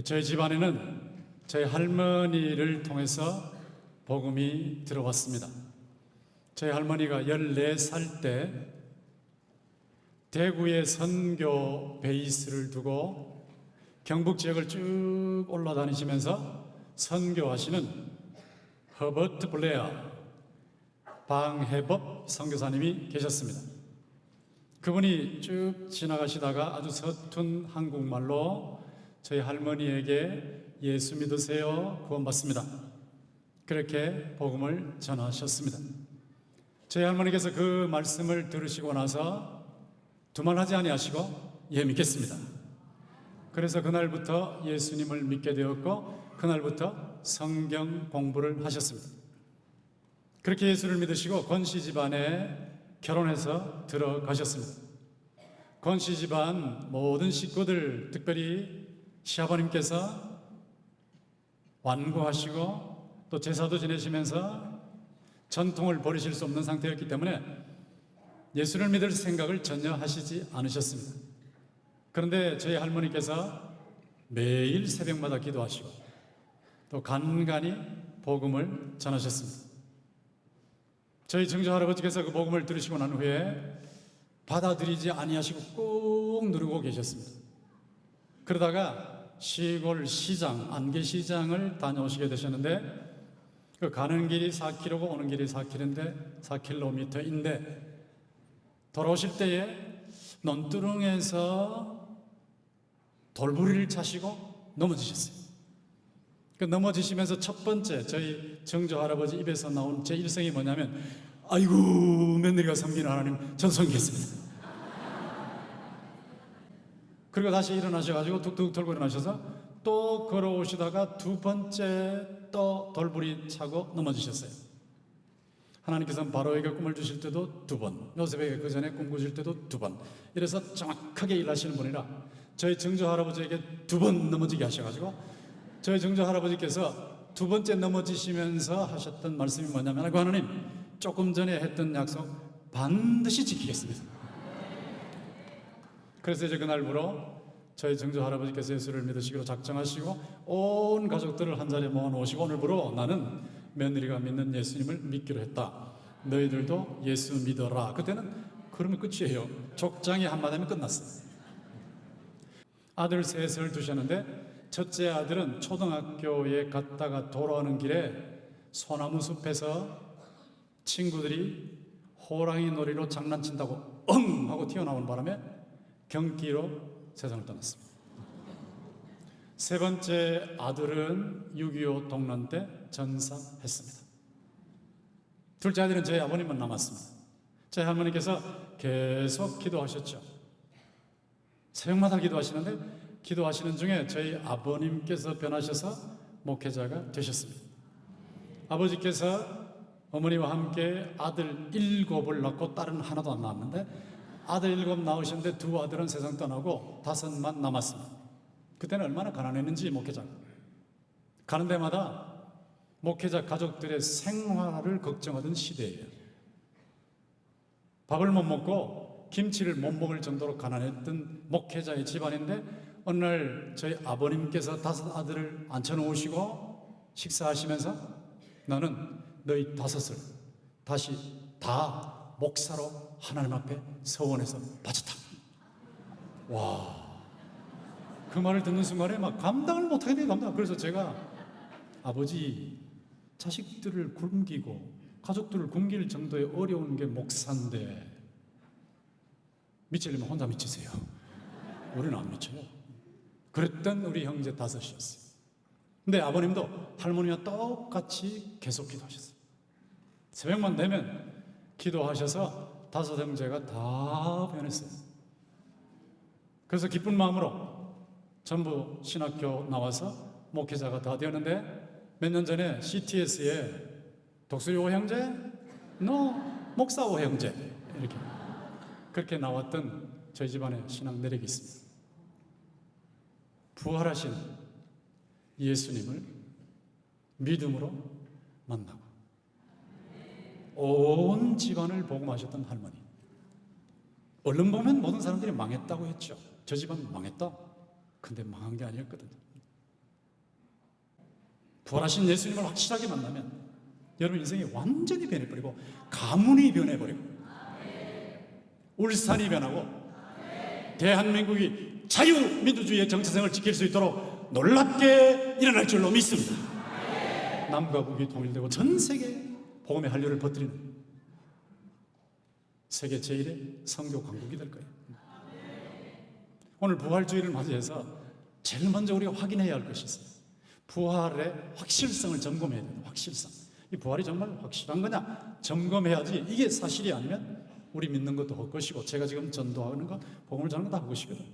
저희 집안에는 저희 할머니를 통해서 복음이 들어왔습니다. 저희 할머니가 14살 때 대구에 선교 베이스를 두고 경북 지역을 쭉 올라다니시면서 선교하시는 허버트 블레어 방해법 선교사님이 계셨습니다. 그분이 쭉 지나가시다가 아주 서툰 한국말로 저희 할머니에게 예수 믿으세요, 구원받습니다, 그렇게 복음을 전하셨습니다. 저희 할머니께서 그 말씀을 들으시고 나서 두말하지 아니하시고 예, 믿겠습니다. 그래서 그날부터 예수님을 믿게 되었고 그날부터 성경 공부를 하셨습니다. 그렇게 예수를 믿으시고 권씨 집안에 결혼해서 들어가셨습니다. 권씨 집안 모든 식구들, 특별히 시아버님께서 완고하시고 또 제사도 지내시면서 전통을 버리실 수 없는 상태였기 때문에 예수를 믿을 생각을 전혀 하시지 않으셨습니다. 그런데 저희 할머니께서 매일 새벽마다 기도하시고 또 간간히 복음을 전하셨습니다. 저희 증조 할아버지께서 그 복음을 들으시고 난 후에 받아들이지 아니하시고 꾹 누르고 계셨습니다. 그러다가 시골 시장, 안개시장을 다녀오시게 되셨는데 그 가는 길이 4km고 오는 길이 4km인데 돌아오실 때에 논두렁에서 돌부리를 차시고 넘어지셨어요. 그 넘어지시면서 첫 번째 저희 정조 할아버지 입에서 나온 제 일성이 뭐냐면 아이고 며느리가 섬기는 하나님 전 섬기겠습니다. 그리고 다시 일어나셔가지고 툭툭 털고 일어나셔서 또 걸어오시다가 두 번째 또 돌부리 차고 넘어지셨어요. 하나님께서는 바로에게 꿈을 주실 때도 두 번, 요셉에게 그 전에 꿈 꾸실 때도 두 번, 이래서 정확하게 일하시는 분이라 저희 정조 할아버지에게 두 번 넘어지게 하셔가지고 저희 정조 할아버지께서 두 번째 넘어지시면서 하셨던 말씀이 뭐냐면 그 하나님 조금 전에 했던 약속 반드시 지키겠습니다. 그래서 이제 그날부로 저희 정조 할아버지께서 예수를 믿으시기로 작정하시고 온 가족들을 한자리에 모아놓으시고 오늘부로 나는 며느리가 믿는 예수님을 믿기로 했다. 너희들도 예수 믿어라. 그때는 그러면 끝이에요. 족장이 한마디 하면 끝났어요. 아들 셋을 두셨는데 첫째 아들은 초등학교에 갔다가 돌아오는 길에 소나무 숲에서 친구들이 호랑이 놀이로 장난친다고 엉 하고 튀어나오는 바람에 경기로 세상을 떠났습니다. 세 번째 아들은 6.25 동란 때 전사했습니다. 둘째 아들은 저희 아버님만 남았습니다. 저희 할머니께서 계속 기도하셨죠. 새벽마다 기도하시는데 기도하시는 중에 저희 아버님께서 변하셔서 목회자가 되셨습니다. 아버지께서 어머니와 함께 아들 7을 낳고 딸은 하나도 안 낳았는데 아들 7 낳으셨는데 두 아들은 세상 떠나고 5만 남았습니다. 그때는 얼마나 가난했는지 목회자가 가는 데마다 목회자 가족들의 생활을 걱정하던 시대예요. 밥을 못 먹고 김치를 못 먹을 정도로 가난했던 목회자의 집안인데 어느 날 저희 아버님께서 5 아들을 앉혀놓으시고 식사하시면서 나는 너희 5을 다시 다 목사로 하나님 앞에 서원해서 바쳤다. 와, 그 말을 듣는 순간에 막 감당을 못하게 돼요. 그래서 제가 아버지 자식들을 굶기고 가족들을 굶길 정도의 어려운 게 목사인데 미치려면 혼자 미치세요. 우리는 안 미쳐요. 그랬던 우리 형제 5이었어요. 근데 아버님도 할머니와 똑같이 계속 기도하셨어요. 새벽만 되면 기도하셔서 5 형제가 다 변했어요. 그래서 기쁜 마음으로 전부 신학교 나와서 목회자가 다 되었는데 몇 년 전에 CTS에 독수리 5형제, 목사 5형제 이렇게 그렇게 나왔던 저희 집안의 신앙 내력이 있습니다. 부활하신 예수님을 믿음으로 만나고 온 집안을 복음하셨던 할머니. 얼른 보면 모든 사람들이 망했다고 했죠. 저 집안 망했다. 근데 망한 게 아니었거든요. 부활하신 예수님을 확실하게 만나면 여러분 인생이 완전히 변해버리고 가문이 변해버리고 울산이 변하고 대한민국이 자유민주주의의 정체성을 지킬 수 있도록 놀랍게 일어날 줄로 믿습니다. 남과 북이 통일되고 전 세계 복음의 한류를 퍼뜨리는 세계 제1의 선교 강국이 될 거예요. 오늘 부활주의를 맞이해서 제일 먼저 우리가 확인해야 할 것이 있어요. 부활의 확실성을 점검해야 돼요. 확실성. 이 부활이 정말 확실한 거냐 점검해야지. 이게 사실이 아니면 우리 믿는 것도 헛것이고 제가 지금 전도하는 거 복음을 전하는 거 다 헛것이거든.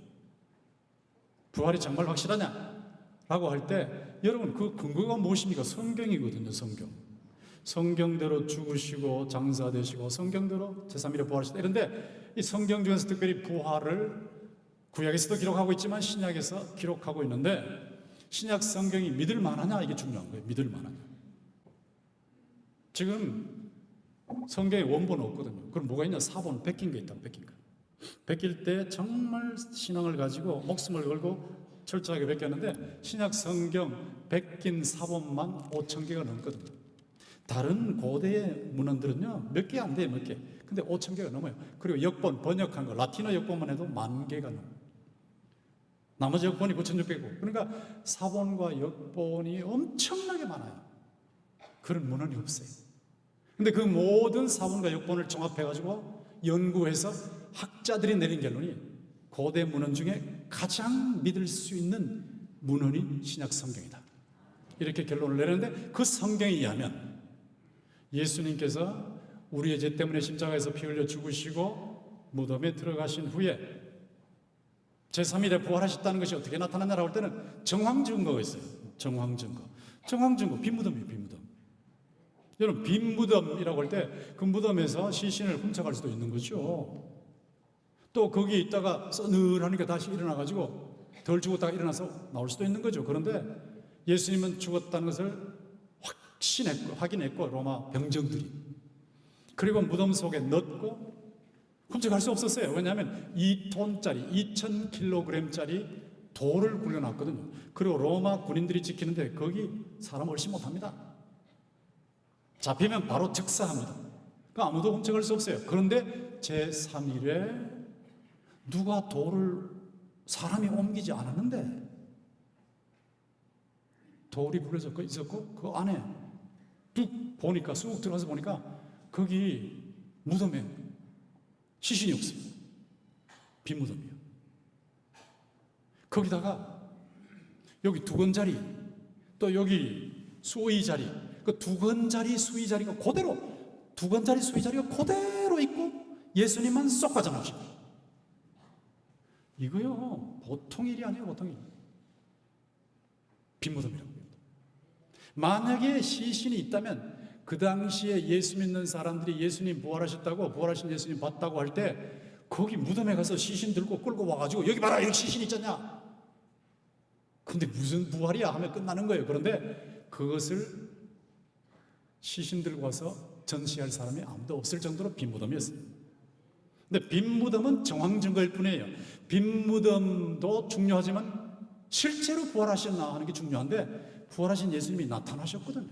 부활이 정말 확실하냐 라고 할 때 여러분 그 근거가 무엇입니까? 성경이거든요. 성경대로 죽으시고 장사되시고 성경대로 제3일에 부활하셨다. 그런데 이 성경 중에서 특별히 부활을 구약에서도 기록하고 있지만 신약에서 기록하고 있는데 신약 성경이 믿을 만하냐 이게 중요한 거예요. 믿을 만하냐. 지금 성경에 원본은 없거든요. 그럼 뭐가 있냐? 사본, 베낀 게 있다. 베낀 거. 베낄 때 정말 신앙을 가지고 목숨을 걸고 철저하게 베꼈는데 신약 성경 베낀 사본만 5,000개가 넘거든요. 다른 고대의 문헌들은요 몇 개 안 돼요. 몇 개. 근데 5,000개가 넘어요. 그리고 역본 번역한 거 라틴어 역본만 해도 10,000개가 넘어요. 나머지 역본이 9,600고. 그러니까 사본과 역본이 엄청나게 많아요. 그런 문헌이 없어요. 근데 그 모든 사본과 역본을 종합해가지고 연구해서 학자들이 내린 결론이 고대 문헌 중에 가장 믿을 수 있는 문헌이 신약 성경이다. 이렇게 결론을 내렸는데 그 성경에 의하면 예수님께서 우리의 죄 때문에 십자가에서 피 흘려 죽으시고 무덤에 들어가신 후에 제3일에 부활하셨다는 것이 어떻게 나타났냐라고 할 때는 정황 증거가 있어요. 정황 증거, 빈무덤이에요. 빈무덤. 여러분 빈무덤이라고 할 때 그 무덤에서 시신을 훔쳐갈 수도 있는 거죠. 또 거기에 있다가 서늘하니까 다시 일어나가지고 덜 죽었다가 일어나서 나올 수도 있는 거죠. 그런데 예수님은 죽었다는 것을 확인했고 로마 병정들이 그리고 무덤 속에 넣고 훔쳐갈 수 없었어요. 왜냐하면 2톤짜리 2,000kg짜리 돌을 굴려놨거든요. 그리고 로마 군인들이 지키는데 거기 사람 얼씬 못합니다. 잡히면 바로 즉사합니다. 그러니까 아무도 훔쳐갈 수 없어요. 그런데 제3일에 누가 돌을 사람이 옮기지 않았는데 돌이 굴려져 있었고 그 안에 뚝 보니까 쑥 들어가서 보니까 거기 무덤에 시신이 없어요. 빈 무덤이에요. 거기다가 여기 두건자리 또 여기 수의자리 그 두건자리 수의자리가 그대로 두건자리 수의자리가 그대로 있고 예수님만 쏙 빠져나오십니다. 이거요 보통 일이 아니에요. 보통 일. 빈 무덤이라고 합니다. 만약에 시신이 있다면 그 당시에 예수 믿는 사람들이 예수님 부활하셨다고 부활하신 예수님 봤다고 할 때 거기 무덤에 가서 시신 들고 끌고 와가지고 여기 봐라 여기 시신 있잖냐. 근데 무슨 부활이야 하면 끝나는 거예요. 그런데 그것을 시신 들고 와서 전시할 사람이 아무도 없을 정도로 빈 무덤이었어요. 근데 빈 무덤은 정황 증거일 뿐이에요. 빈 무덤도 중요하지만 실제로 부활하셨나 하는 게 중요한데 부활하신 예수님이 나타나셨거든요.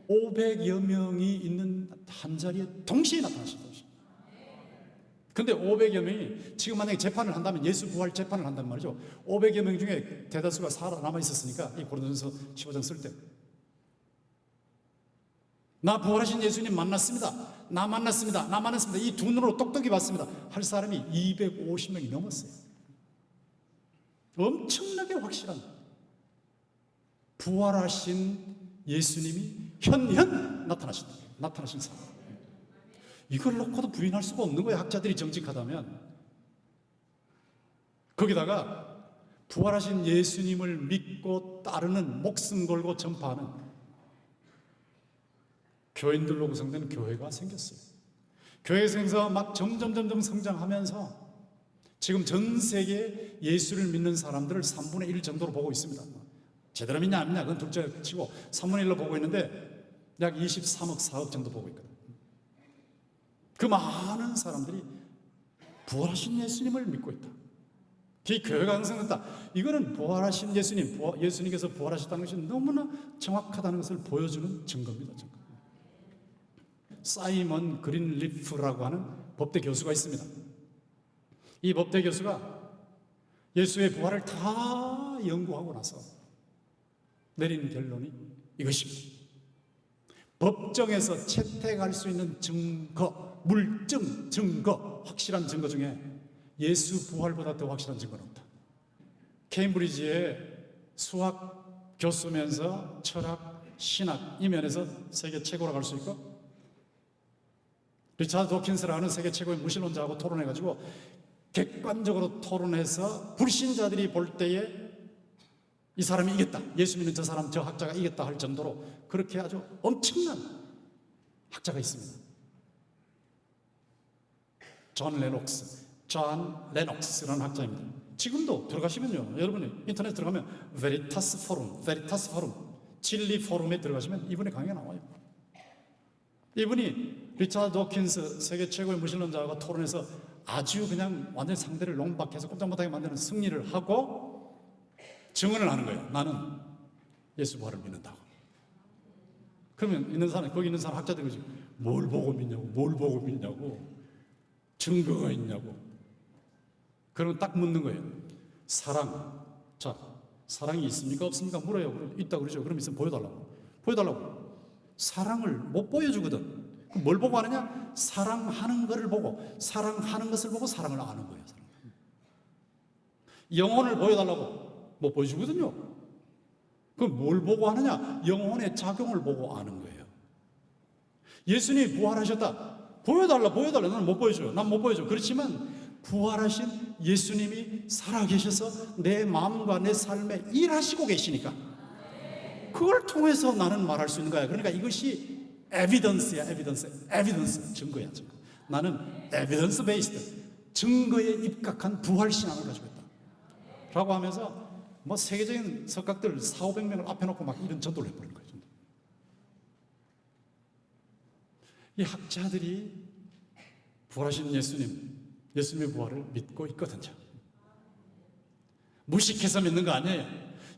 500여 명이 있는 한 자리에 동시에 나타나셨다. 근데 500여 명이 지금 만약에 재판을 한다면 예수 부활 재판을 한단 말이죠. 500여 명 중에 대다수가 살아남아 있었으니까 이 고린도전서 15장 쓸 때 나 부활하신 예수님 만났습니다. 나 만났습니다. 이 두 눈으로 똑똑히 봤습니다. 할 사람이 250명이 넘었어요. 엄청나게 확실한 부활하신 예수님이 현현 나타나신 사람. 이걸 놓고도 부인할 수가 없는 거예요. 학자들이 정직하다면. 거기다가 부활하신 예수님을 믿고 따르는 목숨 걸고 전파하는 교인들로 구성된 교회가 생겼어요. 교회 생겨서 막 점점 성장하면서 지금 전 세계 예수를 믿는 사람들을 3분의 1 정도로 보고 있습니다. 제대로 믿냐 안 믿냐 그건 둘째 치고 3분의 1로 보고 있는데 약 23억 4억 정도 보고 있거든요. 그 많은 사람들이 부활하신 예수님을 믿고 있다. 이 교회가 완성됐다. 이거는 부활하신 예수님께서 부활하셨다는 것이 너무나 정확하다는 것을 보여주는 증거입니다. 증거. 사이먼 그린리프라고 하는 법대 교수가 있습니다. 이 법대 교수가 예수의 부활을 다 연구하고 나서 내린 결론이 이것입니다. 법정에서 채택할 수 있는 증거, 물증, 증거, 확실한 증거 중에 예수 부활보다 더 확실한 증거는 없다. 케임브리지의 수학 교수면서 철학, 신학 이 면에서 세계 최고라고 할 수 있고, 리차드 도킨스라는 세계 최고의 무신론자하고 토론해가지고 객관적으로 토론해서 불신자들이 볼 때에 이 사람이 이겼다, 예수 믿는 저 사람, 저 학자가 이겼다 할 정도로 그렇게 아주 엄청난 학자가 있습니다. 존 레녹스라는 학자입니다. 지금도 들어가시면요, 여러분이 인터넷 들어가면 베리타스 포럼, 진리 포럼에 들어가시면 이분의 강의가 나와요. 이분이 리차드 도킨스 세계 최고의 무신론자와 토론해서 아주 그냥 완전히 상대를 농박해서 꼼짝 못하게 만드는 승리를 하고 증언을 하는 거예요. 나는 예수 부활을 믿는다고. 그러면 거기 있는 사람 학자들이 그러지, 뭘 보고 믿냐고, 증거가 있냐고. 그러면 딱 묻는 거예요. 사랑이 있습니까 없습니까 물어요. 그럼 있다 그러죠. 그럼 있으면 보여달라고. 사랑을 못 보여주거든. 그럼 뭘 보고 하느냐? 사랑하는 것을 보고 사랑을 아는 거예요. 영혼을 보여달라고 못 보여주거든요. 그럼 뭘 보고 하느냐? 영혼의 작용을 보고 아는 거예요. 예수님이 부활하셨다. 보여달라. 나는 못 보여줘요. 난 못 보여줘. 그렇지만 부활하신 예수님이 살아계셔서 내 마음과 내 삶에 일하시고 계시니까 그걸 통해서 나는 말할 수 있는 거야. 그러니까 이것이 에비던스야. 증거야. 나는 에비던스 베이스드, 증거에 입각한 부활 신앙을 가지고 있다 라고 하면서 뭐 세계적인 석각들 400~500명을 앞에 놓고 막 이런 전도를 해버린 거예요. 이 학자들이 부활하신 예수님의 부활을 믿고 있거든요. 무식해서 믿는 거 아니에요.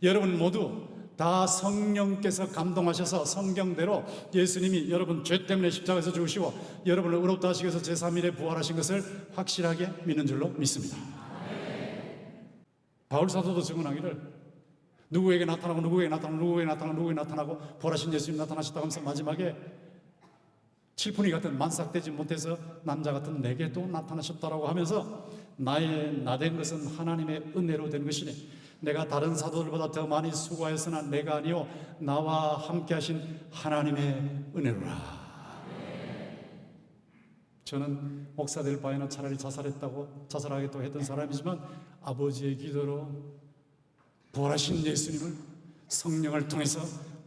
여러분 모두 다 성령께서 감동하셔서 성경대로 예수님이 여러분 죄 때문에 십자가에서 죽으시고 여러분을 의롭다 하시기 위해서 제3일에 부활하신 것을 확실하게 믿는 줄로 믿습니다. 바울 사도도 증언하기를 누구에게 나타나고 부활하신 예수님 나타나셨다고 하면서 마지막에 칠푼이 같은 만삭되지 못해서 남자 같은 내게도 나타나셨다라고 하면서 나된 것은 하나님의 은혜로 된 것이니 내가 다른 사도들보다 더 많이 수고하였으나 내가 아니요 나와 함께 하신 하나님의 은혜로라. 저는 목사 될 바에는 차라리 자살하겠다고 했던 사람이지만 아버지의 기도로 부활하신 예수님을 성령을 통해서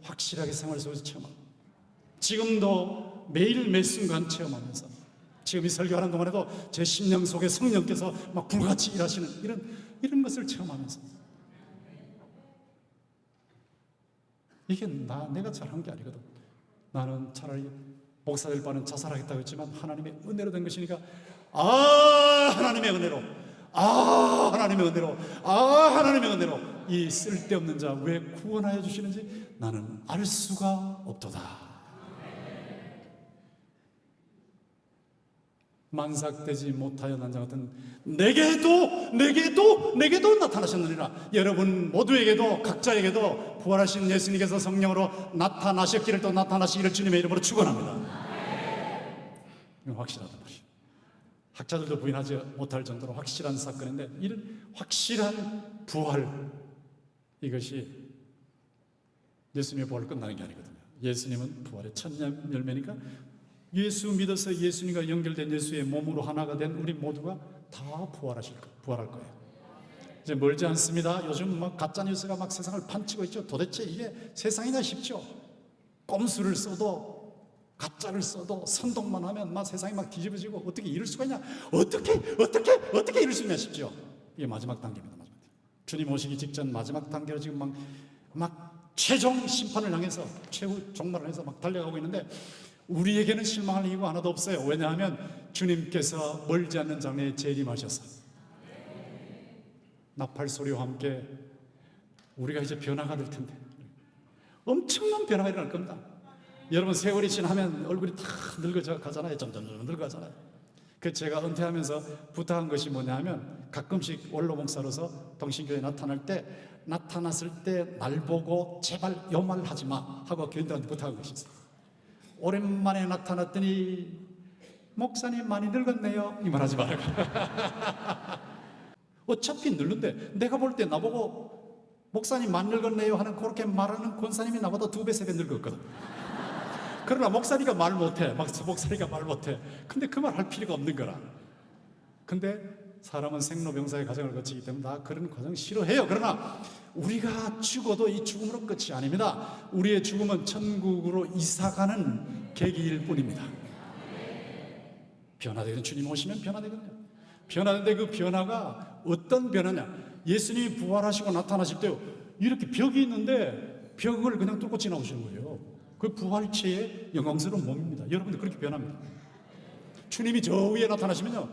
확실하게 생활 속에서 체험합니다. 지금도 매일 매 순간 체험하면서 지금 이 설교하는 동안에도 제 심령 속에 성령께서 막 불같이 일하시는 이런 것을 체험하면서 이게 내가 잘한 게 아니거든. 나는 차라리 목사 될 바는 자살하겠다고 했지만 하나님의 은혜로 된 것이니까 하나님의 은혜로 이 쓸데없는 자 왜 구원하여 주시는지 나는 알 수가 없도다. 만삭되지 못하여 난자 같은 내게도 나타나셨느니라. 여러분 모두에게도 각자에게도 부활하신 예수님께서 성령으로 나타나셨기를 또 나타나시기를 주님의 이름으로 축원합니다. 이건 확실하단 말이에요. 학자들도 부인하지 못할 정도로 확실한 사건인데 이런 확실한 부활, 이것이 예수님의 부활을 끝나는 게 아니거든요. 예수님은 부활의 첫 열매니까 예수 믿어서 예수님과 연결된 예수의 몸으로 하나가 된 우리 모두가 다 부활할 거예요. 이제 멀지 않습니다. 요즘 막 가짜 뉴스가 막 세상을 판치고 있죠. 도대체 이게 세상이나 싶죠. 꼼수를 써도 가짜를 써도 선동만 하면 막 세상이 막 뒤집어지고 어떻게 이럴 수가 있냐? 어떻게 이럴 수 있냐 싶죠. 이게 마지막 단계입니다. 주님 오시기 직전 마지막 단계로 지금 막 최종 심판을 향해서 최후 종말을 향해서 막 달려가고 있는데 우리에게는 실망할 이유가 하나도 없어요. 왜냐하면 주님께서 멀지 않는 장래에 재림하셔서 나팔 소리와 함께 우리가 이제 변화가 될 텐데 엄청난 변화가 일어날 겁니다. 여러분, 세월이 지나면 얼굴이 다 늙어져 가잖아요. 점점 늙어가잖아요. 그 제가 은퇴하면서 부탁한 것이 뭐냐 하면 가끔씩 원로 목사로서 동신교회에 나타났을 때 날 보고 제발 요 말 하지 마 하고 교인들한테 부탁한 것이 있어요. 오랜만에 나타났더니 목사님 많이 늙었네요, 이 말 하지 말라고. 어차피 늙는데 내가 볼 때 나보고 목사님 많이 늙었네요 하는 그렇게 말하는 권사님이 나보다 2배, 3배 늙었거든. 그러나 목사니까 말 못해. 목사니까 말 못해. 근데 그 말 할 필요가 없는 거라. 근데 사람은 생로병사의 과정을 거치기 때문에 나 그런 과정 싫어해요. 그러나 우리가 죽어도 이 죽음으로 끝이 아닙니다. 우리의 죽음은 천국으로 이사가는 계기일 뿐입니다. 변화되는 주님 오시면 변화되거든요. 변화되는데 그 변화가 어떤 변화냐? 예수님이 부활하시고 나타나실 때 이렇게 벽이 있는데 벽을 그냥 뚫고 지나오시는 거예요. 그 부활체의 영광스러운 몸입니다. 여러분들 그렇게 변합니다. 주님이 저 위에 나타나시면요,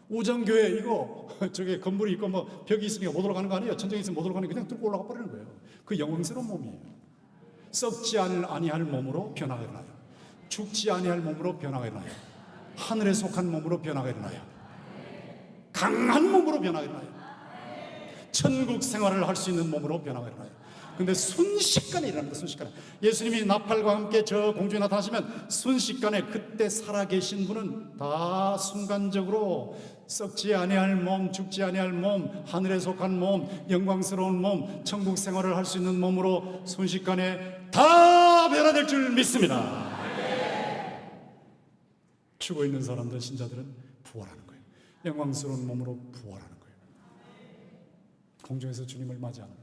우정교회 이거 저게 건물이 있고 뭐 벽이 있으니까 못 올라가는 거 아니에요. 천정이 있으면 못 올라가는 거 그냥 뚫고 올라가 버리는 거예요. 그 영광스러운 몸이에요. 썩지 아니할 몸으로 변화가 일어나요. 죽지 아니할 몸으로 변화가 일어나요. 하늘에 속한 몸으로 변화가 일어나요. 강한 몸으로 변화가 일어나요. 천국 생활을 할 수 있는 몸으로 변화가 일어나요. 근데 순식간에 일어납니다. 순식간에. 예수님이 나팔과 함께 저 공중에 나타나시면 순식간에 그때 살아계신 분은 다 순간적으로 썩지 아니할 몸, 죽지 아니할 몸, 하늘에 속한 몸, 영광스러운 몸, 천국 생활을 할 수 있는 몸으로 순식간에 다 변화될 줄 믿습니다. 죽어 있는 사람들, 신자들은 부활하는 거예요. 영광스러운 몸으로 부활하는 거예요. 공중에서 주님을 맞이하는 거예요.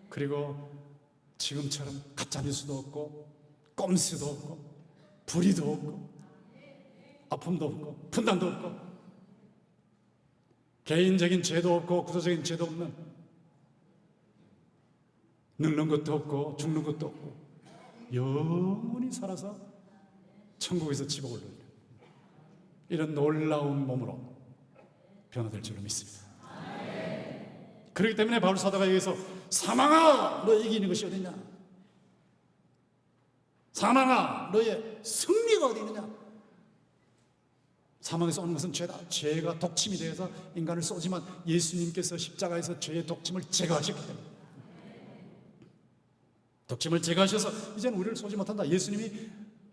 그리고 지금처럼 가짜뉴스도 없고 꼼수도 없고 불의도 없고 아픔도 없고 분단도 없고 개인적인 죄도 없고 구조적인 죄도 없는, 늙는 것도 없고 죽는 것도 없고 영원히 살아서 천국에서 지복을 누리는 이런 놀라운 몸으로 변화될 줄로 믿습니다. 그렇기 때문에 바울 사도가 여기서 사망아 너 이기는 것이 어디냐, 사망아 너의 승리가 어디 있느냐. 사망에서 오는 것은 죄다. 죄가 독침이 되어서 인간을 쏘지만 예수님께서 십자가에서 죄의 독침을 제거하셨기 때문에, 독침을 제거하셔서 이제는 우리를 쏘지 못한다. 예수님이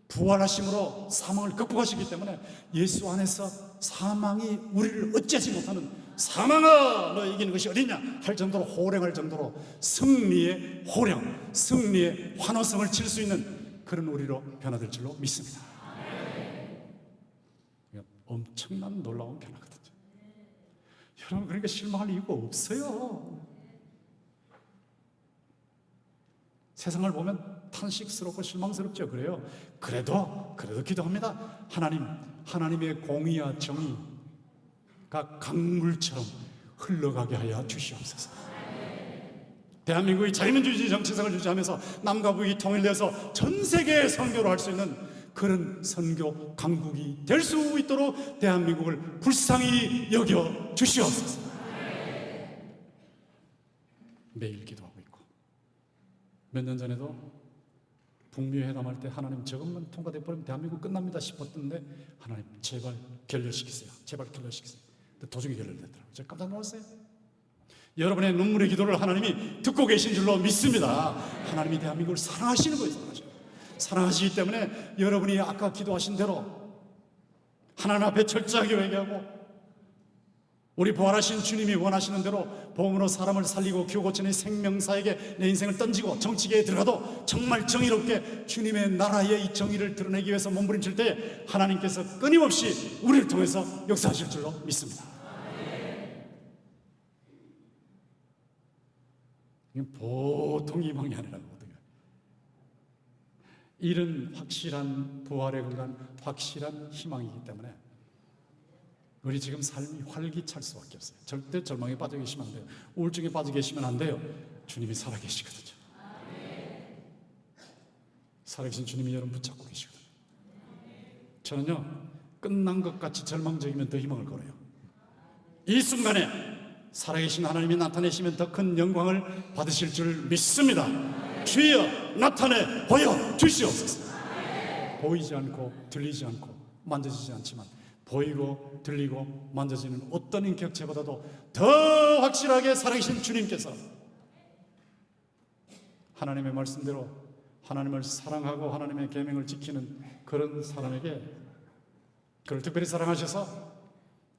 부활하심으로 사망을 극복하시기 때문에 예수 안에서 사망이 우리를 어찌하지 못하는, 사망아 너 이기는 것이 어디냐 할 정도로, 호령할 정도로 승리의 호령, 승리의 환호성을 칠 수 있는 그런 우리로 변화될 줄로 믿습니다. 엄청난 놀라운 변화거든요. 여러분, 그러니까 실망할 이유가 없어요. 세상을 보면 탄식스럽고 실망스럽죠. 그래요. 그래도 기도합니다. 하나님의 공의와 정의가 강물처럼 흘러가게 하여 주시옵소서. 대한민국이 자유민주주의 정체성을 유지하면서 남과 북이 통일돼서 전 세계에 선교를 할 수 있는 그런 선교 강국이 될 수 있도록 대한민국을 불쌍히 여겨 주시옵소서. 매일 기도하고 있고, 몇 년 전에도 북미 회담할 때 하나님 저것만 통과돼 버리면 대한민국 끝납니다 싶었던데 하나님 제발 결렬시키세요. 제발 결렬시키세요. 근데 도중에 결렬됐더라고요. 제가 깜짝 놀랐어요. 여러분의 눈물의 기도를 하나님이 듣고 계신 줄로 믿습니다. 하나님이 대한민국을 사랑하시는 거예요. 사랑하시기 때문에 여러분이 아까 기도하신 대로 하나님 앞에 철저하게 회개하고 우리 부활하신 주님이 원하시는 대로 복음으로 사람을 살리고 기호 고치는 생명사에게 내 인생을 던지고 정치계에 들어가도 정말 정의롭게 주님의 나라의 이 정의를 드러내기 위해서 몸부림칠 때 하나님께서 끊임없이 우리를 통해서 역사하실 줄로 믿습니다. 이건 보통 희망이 아니라고. 이런 확실한 부활에 근거한 확실한 희망이기 때문에 우리 지금 삶이 활기찰 수밖에 없어요. 절대 절망에 빠져 계시면 안 돼요. 우울증에 빠져 계시면 안 돼요. 주님이 살아계시거든요. 살아계신 주님이 여러분 붙잡고 계시거든요. 저는요, 끝난 것 같이 절망적이면 더 희망을 걸어요. 이 순간에 살아계신 하나님이 나타내시면 더 큰 영광을 받으실 줄 믿습니다. 주여 나타내 보여 주시옵소서. 보이지 않고 들리지 않고 만져지지 않지만 보이고 들리고 만져지는 어떤 인격체보다도 더 확실하게 살아계신 주님께서 하나님의 말씀대로 하나님을 사랑하고 하나님의 계명을 지키는 그런 사람에게 그를 특별히 사랑하셔서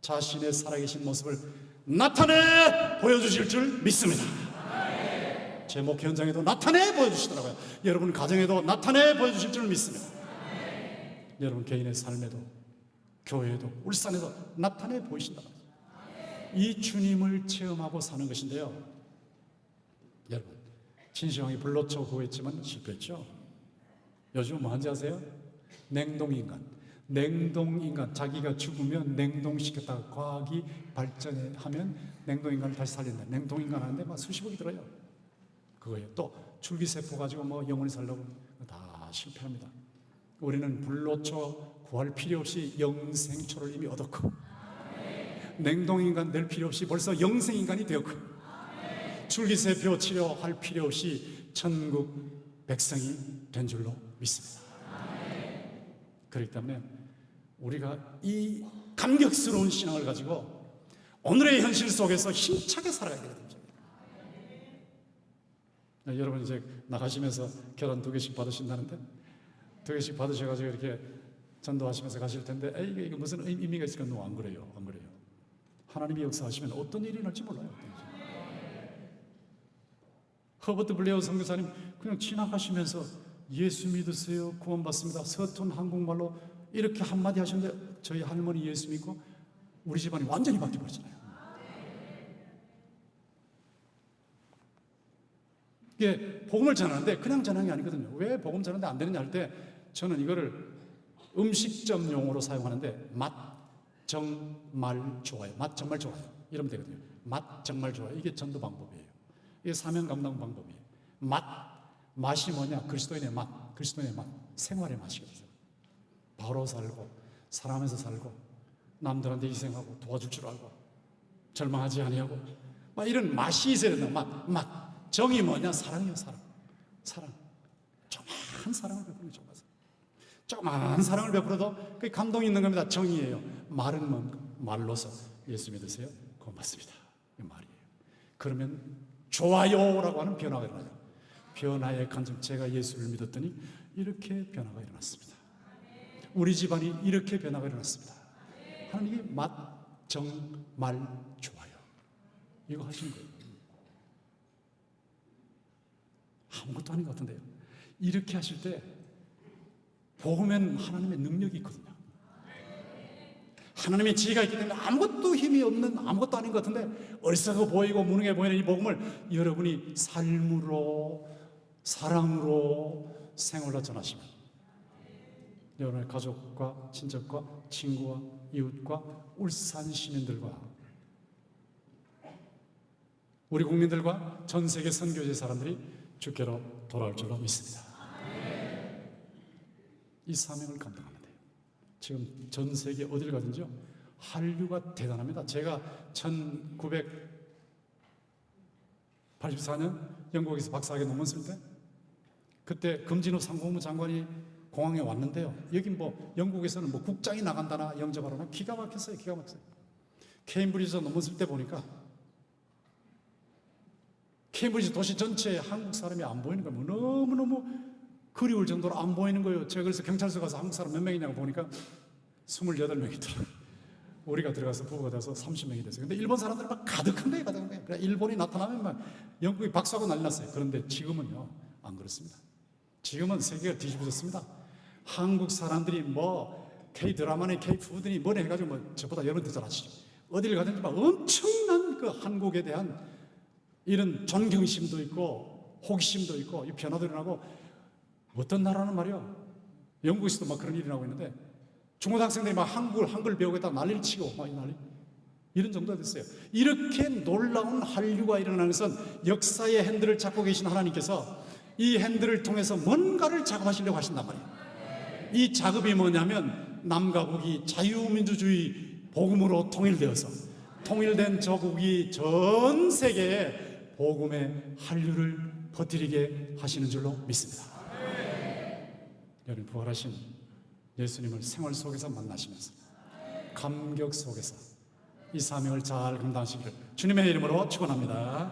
자신의 살아계신 모습을 나타내 보여주실 줄 믿습니다. 제 목회 현장에도 나타내 보여주시더라고요. 여러분 가정에도 나타내 보여주실 줄 믿습니다. 여러분 개인의 삶에도 교회에도 울산에도 나타내 보이신다. 이 주님을 체험하고 사는 것인데요. 여러분 진시황이 불로초 구했지만 실패했죠. 요즘 뭐 하는지 아세요? 냉동인간. 냉동인간, 자기가 죽으면 냉동시켰다가 과학이 발전하면 냉동인간을 다시 살린다. 냉동인간 하는데 막 수십억이 들어요. 그거예요. 또 줄기세포 가지고 뭐 영원히 살려고 다 실패합니다. 우리는 불로초 구할 필요 없이 영생초를 이미 얻었고 냉동인간 될 필요 없이 벌써 영생인간이 되었고 줄기세포 치료할 필요 없이 천국 백성이 된 줄로 믿습니다. 그렇기 때문에 우리가 이 감격스러운 신앙을 가지고 오늘의 현실 속에서 힘차게 살아야 되거든요. 여러분 이제 나가시면서 결혼 2개씩 받으신다는데 2개씩 받으셔가지고 이렇게 전도하시면서 가실 텐데 이게 무슨 의미가 있을까? 안 그래요. 안 그래요. 하나님이 역사하시면 어떤 일이 날지 몰라요. 허버트 블레어 선교사님 그냥 지나가시면서 예수 믿으세요, 구원받습니다, 서툰 한국말로 이렇게 한마디 하셨는데 저희 할머니 예수 믿고 우리 집안이 완전히 바뀌어버렸잖아요. 이게 복음을 전하는데 그냥 전하는 게 아니거든요. 왜 복음 전하는데 안 되느냐 할 때 저는 이거를 음식점 용어로 사용하는데 맛 정말 좋아요. 맛 정말 좋아요. 이러면 되거든요. 맛 정말 좋아요. 이게 전도 방법이에요. 이게 사명 감당 방법이에요. 맛이 뭐냐? 그리스도인의 맛, 그리스도인의 맛, 생활의 맛이거든요. 바로 살고 사랑하면서 살고 남들한테 희생하고 도와줄 줄 알고 절망하지 아니하고 막 이런 맛이 있어야 된다. 맛. 정이 뭐냐? 사랑이요, 사랑. 조그만 사랑을 베푸는 조그만 사랑. 조그만 사랑을 베풀어도 그게 감동이 있는 겁니다. 정이에요. 말은 뭔가? 말로서 예수 믿으세요? 고맙습니다. 이 말이에요. 그러면 좋아요라고 하는 변화가 일어나요. 변화의 관점, 제가 예수를 믿었더니 이렇게 변화가 일어났습니다. 우리 집안이 이렇게 변화가 일어났습니다. 하나님이 맛, 정, 말, 좋아요. 이거 하시는 거예요. 아무것도 아닌 것 같은데요. 이렇게 하실 때 복음엔 하나님의 능력이 있거든요. 하나님의 지혜가 있기 때문에 아무것도 힘이 없는 아무것도 아닌 것 같은데 어리석어 보이고 무능해 보이는 이 복음을 여러분이 삶으로 사랑으로 생활로 전하시면 여러분의 가족과 친척과 친구와 이웃과 울산 시민들과 우리 국민들과 전 세계 선교제 사람들이 주께로 돌아올 줄로 믿습니다. 이 사명을 감당하면 돼요. 지금 전 세계 어딜 가든지요 한류가 대단합니다. 제가 1984년 영국에서 박사학위 논문 쓸 때 그때 금진호 상무부 장관이 공항에 왔는데요. 여기 뭐 영국에서는 뭐 국장이 나간다나 영접하러나 기가 막혔어요. 기가 막혔어요. 케임브리지에서 논문 쓸 때 보니까 케임브리지 도시 전체에 한국 사람이 안 보이는 거예요. 너무너무 그리울 정도로 안 보이는 거예요. 제가 그래서 경찰서 가서 한국 사람 몇 명이냐고 보니까 28명이더라고요. 우리가 들어가서 부부가 돼서 30명이 됐어요. 근데 일본 사람들은 막 가득한 거예요. 가득한 거예요. 그러니까 일본이 나타나면 막 영국이 박수하고 난리 났어요. 그런데 지금은요 안 그렇습니다. 지금은 세계가 뒤집어졌습니다. 한국 사람들이 뭐 K-드라마니 K-푸드니 뭐니 해가지고 뭐 저보다 여러분 더 잘 아시죠. 어딜 가든지 막 엄청난 그 한국에 대한 이런 존경심도 있고 호기심도 있고 이 변화도 일어나고 어떤 나라는 말이요 영국에서도 막 그런 일이 나고 있는데 중고등학생들이 막 한글 배우겠다고 난리를 치고 막 이 난리 이런 정도가 됐어요. 이렇게 놀라운 한류가 일어나는 것은 역사의 핸들을 잡고 계신 하나님께서 이 핸들을 통해서 뭔가를 작업하시려고 하신단 말이에요. 이 작업이 뭐냐면 남과 북이 자유민주주의 복음으로 통일되어서 통일된 저국이 전 세계에 복음의 한류를 퍼뜨리게 하시는 줄로 믿습니다. 여러분, 부활하신 예수님을 생활 속에서 만나시면서 감격 속에서 이 사명을 잘 감당하시기를 주님의 이름으로 축원합니다.